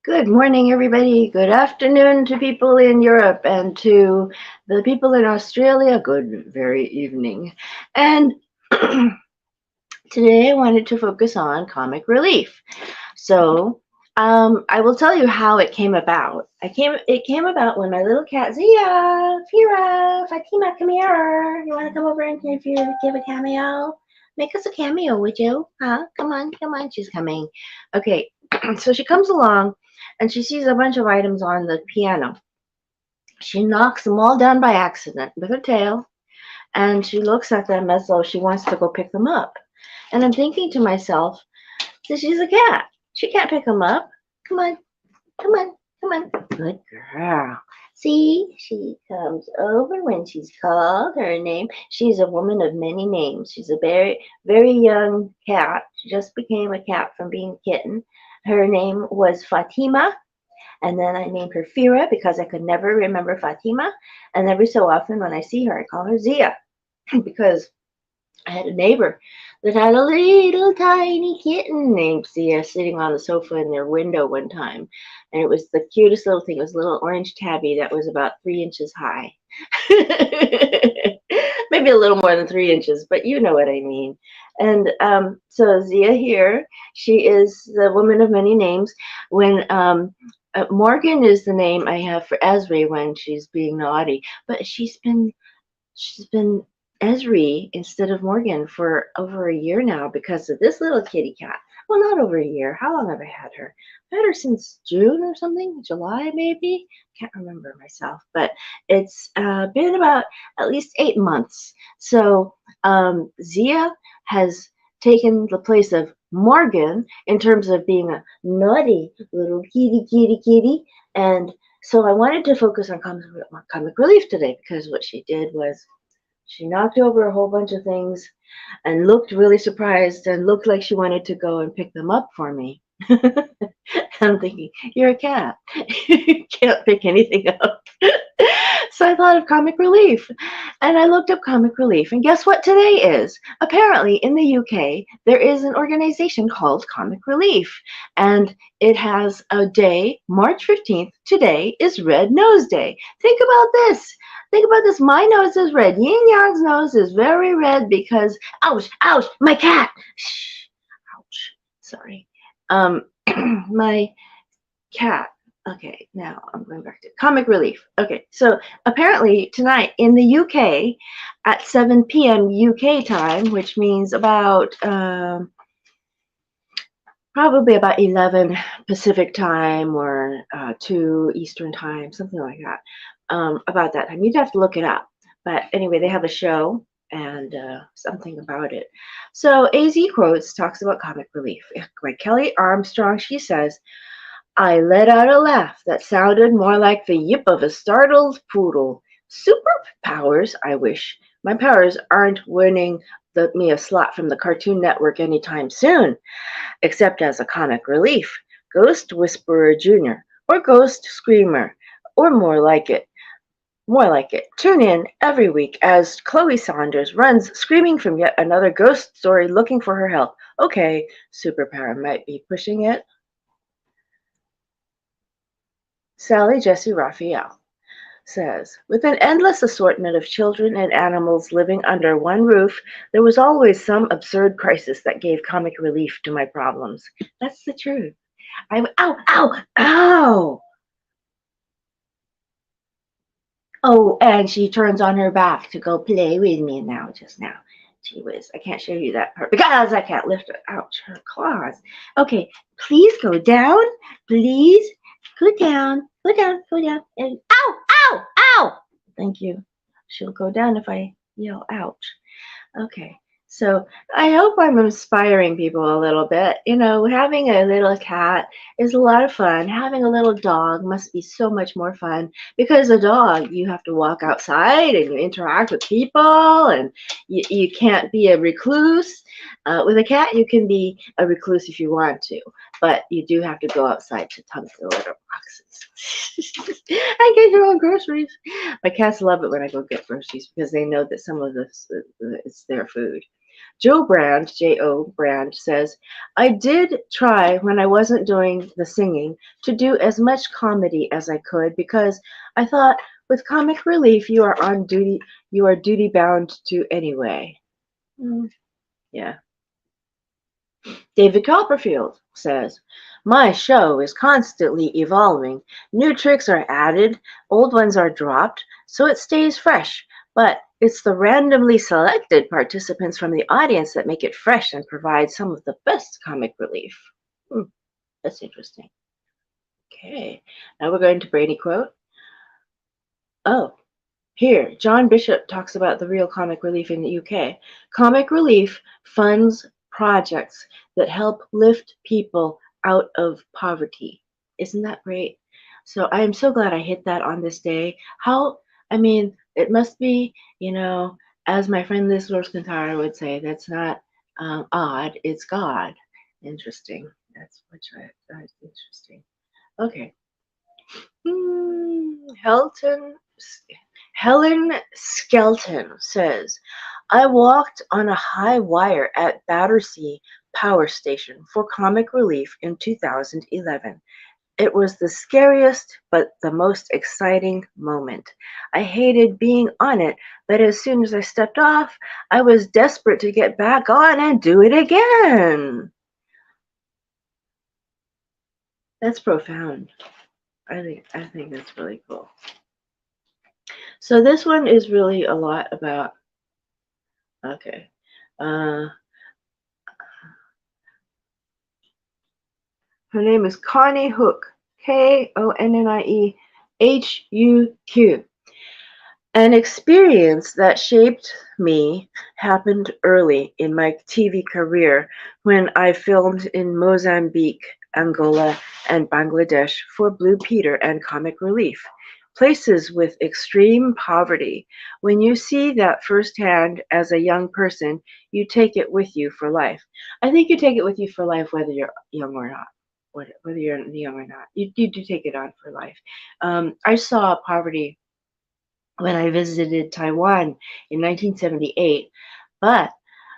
Good morning, everybody. Good afternoon to people in Europe and to the people in Australia. Good very evening. And today I wanted to focus on comic relief. So I will tell you how it came about. It came about when my little cat Zia, Fira, Fatima, come here. You want to come over and give a cameo? Make us a cameo, would you? Huh? Come on, come on. She's coming. Okay, so she comes along and she sees a bunch of items on the piano. She knocks them all down by accident with her tail, and she looks at them as though she wants to go pick them up. And I'm thinking to myself, so she's a cat. She can't pick them up. Come on, come on, come on. Good girl. See, she comes over when she's called her name. She's a woman of many names. She's a very, very young cat. She just became a cat from being a kitten. Her name was Fatima, and then I named her Fira because I could never remember Fatima. And every so often when I see her, I call her Zia because I had a neighbor that had a little tiny kitten named Zia sitting on the sofa in their window one time. And it was the cutest little thing. It was a little orange tabby that was about 3 inches high. Maybe a little more than 3 inches, but you know what I mean. And so Zia here, she is the woman of many names. When Morgan is the name I have for Esri when she's being naughty, but she's been Esri instead of Morgan for over a year now because of this little kitty cat. Well, not over a year. How long have I had her? I've had her since June or something, July maybe. Can't remember myself, but it's been about at least 8 months. So Zia has taken the place of Morgan in terms of being a naughty little kitty, kitty, kitty. And so I wanted to focus on comic relief today because what she did was she knocked over a whole bunch of things and looked really surprised and looked like she wanted to go and pick them up for me. I'm thinking, you're a cat. You can't pick anything up. So I thought of comic relief. And I looked up comic relief. And guess what today is? Apparently, in the UK, there is an organization called Comic Relief. And it has a day, March 15th. Today is Red Nose Day. Think about this. Think about this. My nose is red. Yin Yang's nose is very red because, ouch, ouch, my cat. Shh, ouch. Sorry. My cat. Okay, now I'm going back to comic relief. Okay, so apparently tonight in the UK at 7 p.m. UK time, which means about probably about 11 Pacific time or 2 Eastern time, something like that. About that time, you'd have to look it up. But anyway, they have a show and something about it. So AZ Quotes talks about comic relief. By Kelly Armstrong, she says, I let out a laugh that sounded more like the yip of a startled poodle. Superpowers, I wish. My powers aren't winning me a slot from the Cartoon Network anytime soon, except as a comic relief. Ghost Whisperer Jr. or Ghost Screamer, or more like it. More like it. Tune in every week as Chloe Saunders runs screaming from yet another ghost story looking for her help. Okay, superpower might be pushing it. Sally Jesse Raphael says, with an endless assortment of children and animals living under one roof, there was always some absurd crisis that gave comic relief to my problems. That's the truth. Ow, ow, ow! Oh, and she turns on her back to go play with me just now. Gee whiz, I can't show you that part because I can't lift it. Ouch, her claws. Okay, please go down. Please go down. Go down, go down. And ow, ow, ow. Thank you. She'll go down if I yell ouch. Okay. So I hope I'm inspiring people a little bit. You know, having a little cat is a lot of fun. Having a little dog must be so much more fun because a dog, you have to walk outside and you interact with people and you can't be a recluse. With a cat, you can be a recluse if you want to, but you do have to go outside to tump the litter boxes and get your own groceries. My cats love it when I go get groceries because they know that some of this is their food. Joe Brand, J.O. Brand, says, I did try when I wasn't doing the singing to do as much comedy as I could because I thought with comic relief you are duty bound to anyway. Mm, yeah. David Copperfield says, my show is constantly evolving. New tricks are added, old ones are dropped, so it stays fresh. But it's the randomly selected participants from the audience that make it fresh and provide some of the best comic relief. That's interesting. Okay, now we're going to Brady quote. Oh, here, John Bishop talks about the real comic relief in the UK. Comic relief funds projects that help lift people out of poverty. Isn't that great? So I am so glad I hit that on this day. I mean, it must be, as my friend Liz Roskantara would say, that's not odd, it's God. Interesting. That's interesting. Okay. Helton Helen Skelton says, I walked on a high wire at Battersea Power Station for comic relief in 2011. It was the scariest but the most exciting moment. I hated being on it, but as soon as I stepped off, I was desperate to get back on and do it again. That's profound. I think that's really cool. So this one is really a lot about, okay. Her name is Connie Hook, Konniehuq. An experience that shaped me happened early in my TV career when I filmed in Mozambique, Angola, and Bangladesh for Blue Peter and Comic Relief, places with extreme poverty. When you see that firsthand as a young person, you take it with you for life. I think you take it with you for life whether you're young or not. Whether you're young or not, you do take it on for life. I saw poverty when I visited Taiwan in 1978, but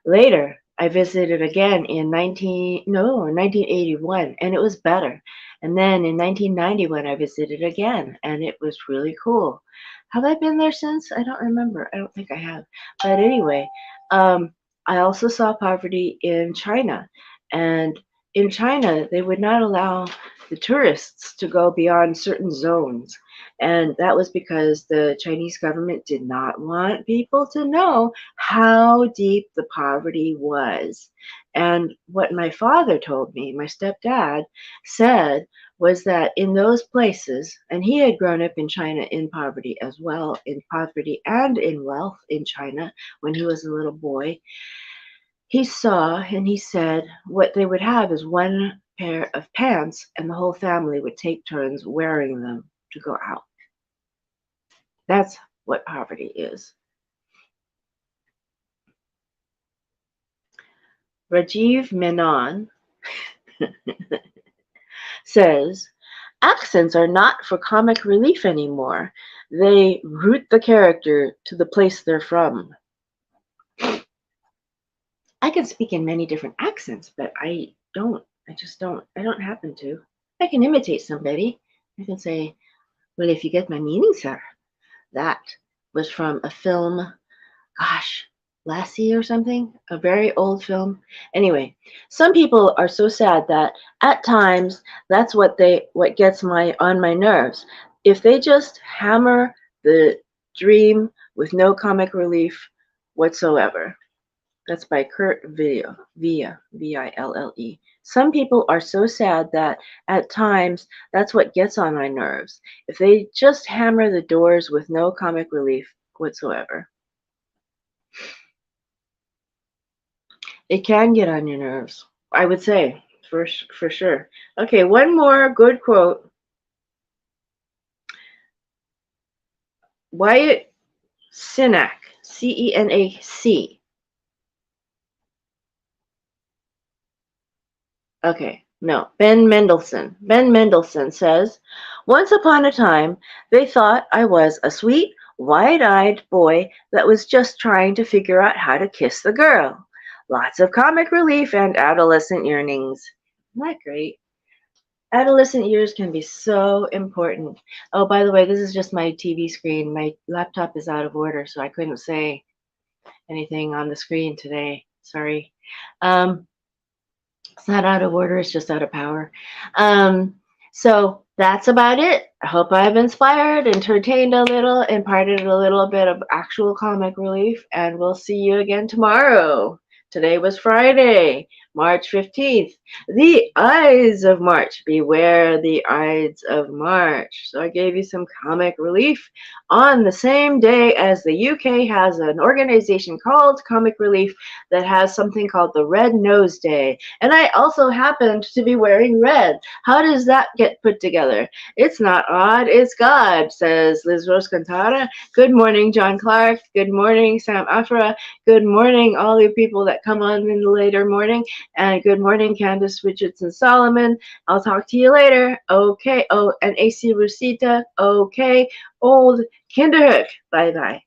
later I visited again in 1981, and it was better. And then in 1990 when I visited again, and it was really cool. Have I been there since? I don't remember. I don't think I have. But anyway, I also saw poverty in China, and in China they would not allow the tourists to go beyond certain zones. And that was because the Chinese government did not want people to know how deep the poverty was. And what my father told me, my stepdad, said was that in those places, and he had grown up in China in poverty as well, in poverty and in wealth in China when he was a little boy, he saw and he said what they would have is one pair of pants and the whole family would take turns wearing them to go out. That's what poverty is. Rajiv Menon says, accents are not for comic relief anymore. They root the character to the place they're from. I can speak in many different accents, but I don't happen to. I can imitate somebody. I can say, well, if you get my meaning, sir, that was from a film, gosh, Lassie or something, a very old film. Anyway, some people are so sad that at times that's what gets on my nerves. If they just hammer the dream with no comic relief whatsoever. That's by Kurt Villa, Ville. Some people are so sad that at times that's what gets on my nerves. If they just hammer the doors with no comic relief whatsoever. It can get on your nerves, I would say, for sure. Okay, one more good quote. Wyatt Cenac, Cenac. Okay, no, Ben Mendelsohn. Ben Mendelsohn says, once upon a time, they thought I was a sweet, wide-eyed boy that was just trying to figure out how to kiss the girl. lots of comic relief, and adolescent yearnings. Isn't that great? Adolescent years can be so important. Oh, by the way, this is just my TV screen. My laptop is out of order, so I couldn't say anything on the screen today. Sorry. Um, it's not out of order, it's just out of power. So that's about it. I hope I've inspired, entertained a little, imparted a little bit of actual comic relief, and we'll see you again tomorrow. Today was Friday, March 15th. The Ides of March. Beware the Ides of March. So I gave you some comic relief on the same day as the UK has an organization called Comic Relief that has something called the Red Nose Day. And I also happened to be wearing red. How does that get put together? It's not odd, it's God, says Liz Rose Cantara. Good morning, John Clark. Good morning, Sam Afra. Good morning, all you people that come on in the later morning. And good morning, Candace Richardson Solomon. I'll talk to you later. Okay. Oh, and AC Rosita. Okay. Old Kinderhook. Bye bye.